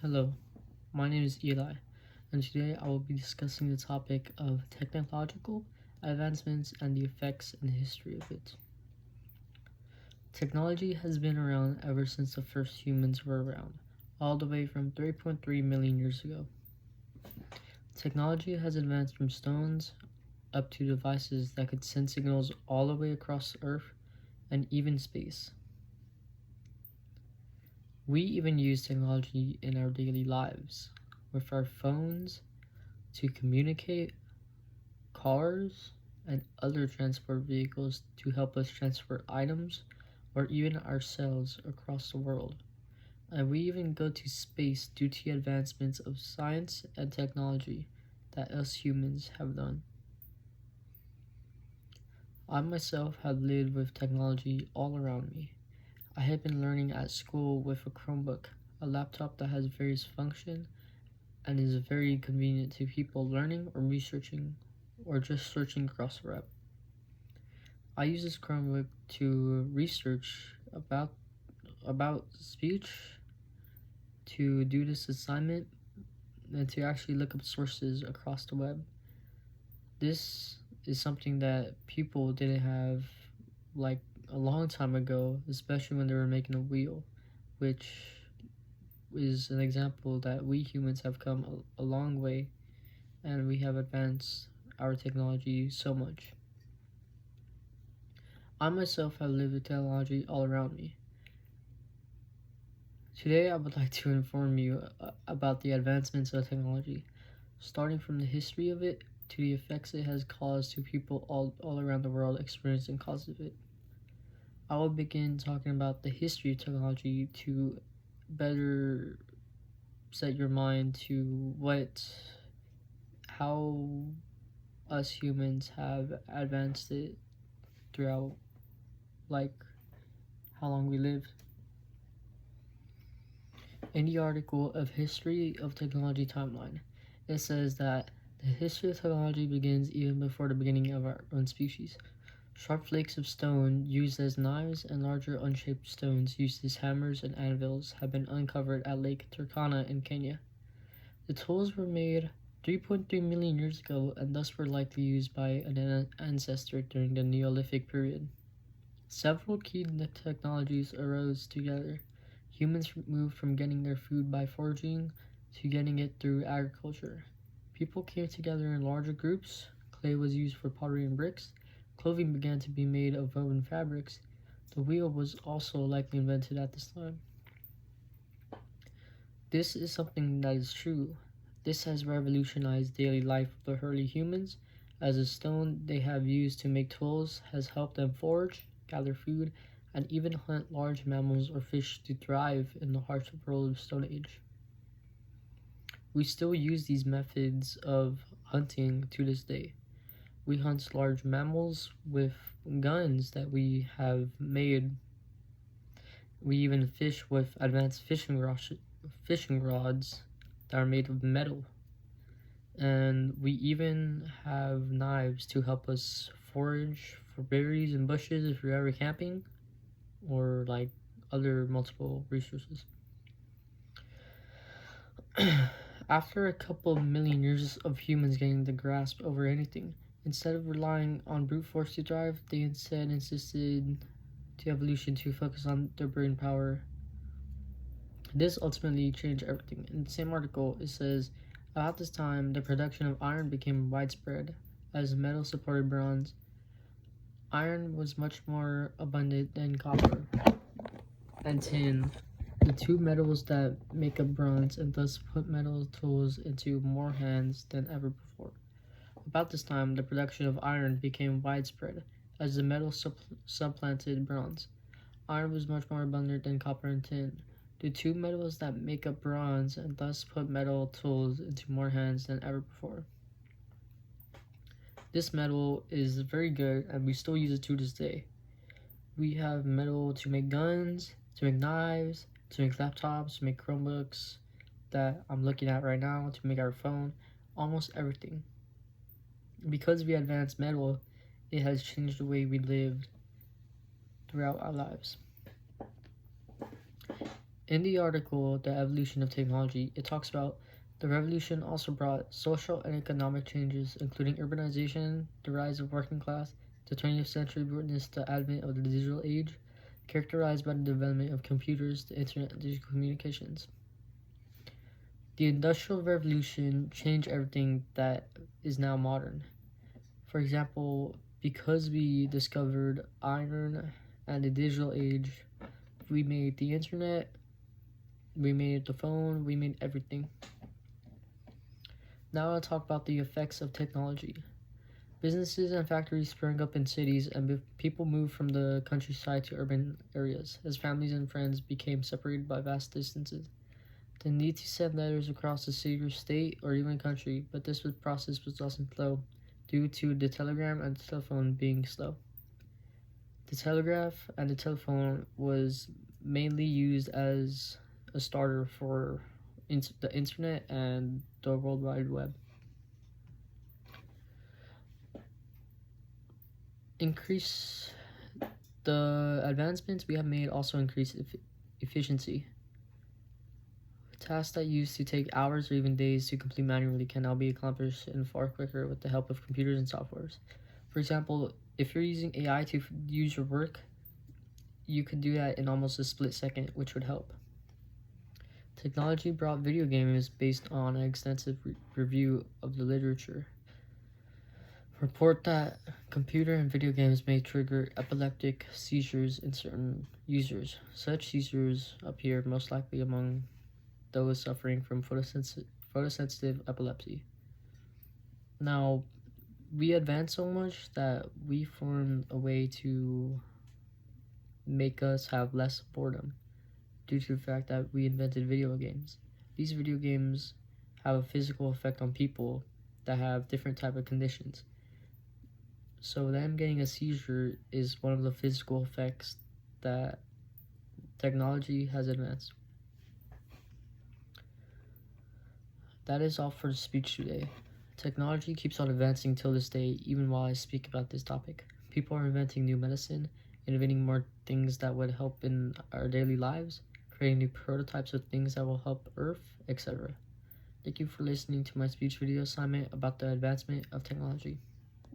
Hello, my name is Eli, and today I will be discussing the topic of technological advancements and the effects and history of it. Technology has been around ever since the first humans were around, all the way from 3.3 million years ago. Technology has advanced from stones up to devices that could send signals all the way across Earth and even space. We even use technology in our daily lives, with our phones to communicate, cars, and other transport vehicles to help us transfer items or even ourselves across the world. And we even go to space due to the advancements of science and technology that us humans have done. I myself have lived with technology all around me. I have been learning at school with a Chromebook, a laptop that has various functions and is very convenient to people learning or researching or just searching across the web. I use this Chromebook to research about speech, to do this assignment, and to actually look up sources across the web. This is something that people didn't have like a long time ago, especially when they were making a wheel, which is an example that we humans have come a long way and we have advanced our technology so much. I myself have lived with technology all around me. Today I would like to inform you about the advancements of technology, starting from the history of it to the effects it has caused to people all around the world experiencing causes of it. I will begin talking about the history of technology to better set your mind to how us humans have advanced it throughout like how long we lived. In the article of History of Technology Timeline, it says that the history of technology begins even before the beginning of our own species. Sharp flakes of stone used as knives and larger unshaped stones used as hammers and anvils have been uncovered at Lake Turkana in Kenya. The tools were made 3.3 million years ago and thus were likely used by an ancestor during the Neolithic period. Several key technologies arose together. Humans moved from getting their food by foraging to getting it through agriculture. People came together in larger groups. Clay was used for pottery and bricks. Clothing began to be made of woven fabrics. The wheel was also likely invented at this time. This is something that is true. This has revolutionized daily life of the early humans, as the stone they have used to make tools has helped them forage, gather food, and even hunt large mammals or fish to thrive in the harsh world of Stone Age. We still use these methods of hunting to this day. We hunt large mammals with guns that we have made. We even fish with advanced fishing rods that are made of metal. And we even have knives to help us forage for berries and bushes if you're ever camping, or like other multiple resources. After a couple of million years of humans getting the grasp over anything, instead of relying on brute force to drive, they instead insisted to evolution to focus on their brain power. This ultimately changed everything. In the same article, it says, about this time, the production of iron became widespread, as metal supported bronze. Iron was much more abundant than copper and tin, the two metals that make up bronze, and thus put metal tools into more hands than ever before. About this time, the production of iron became widespread, as the metal supplanted bronze. Iron was much more abundant than copper and tin, the two metals that make up bronze, and thus put metal tools into more hands than ever before. This metal is very good, and we still use it to this day. We have metal to make guns, to make knives, to make laptops, to make Chromebooks that I'm looking at right now, to make our phone, almost everything. Because we advanced metal, it has changed the way we lived throughout our lives. In the article, The Evolution of Technology, it talks about the revolution also brought social and economic changes, including urbanization, the rise of working class. The 20th century witnessed the advent of the digital age, characterized by the development of computers, the internet, and digital communications. The Industrial Revolution changed everything that is now modern. For example, because we discovered iron and the digital age, we made the internet, we made the phone, we made everything. Now I'll talk about the effects of technology. Businesses and factories sprang up in cities, and people moved from the countryside to urban areas as families and friends became separated by vast distances. The need to send letters across the city or state or even country, but this process was often slow due to the telegram and the telephone being slow. The telegraph and the telephone was mainly used as a starter for the internet and the World Wide Web. The advancements we have made also increase efficiency. Tasks that used to take hours or even days to complete manually can now be accomplished in far quicker with the help of computers and softwares. For example, if you're using AI to use your work, you could do that in almost a split second, which would help. Technology brought video games based on an extensive review of the literature. Report that computer and video games may trigger epileptic seizures in certain users. Such seizures appear most likely among those suffering from photosensitive epilepsy. Now, we advanced so much that we formed a way to make us have less boredom due to the fact that we invented video games. These video games have a physical effect on people that have different type of conditions. So them getting a seizure is one of the physical effects that technology has advanced. That is all for the speech today. Technology keeps on advancing till this day, even while I speak about this topic. People are inventing new medicine, innovating more things that would help in our daily lives, creating new prototypes of things that will help Earth, etc. Thank you for listening to my speech video assignment about the advancement of technology.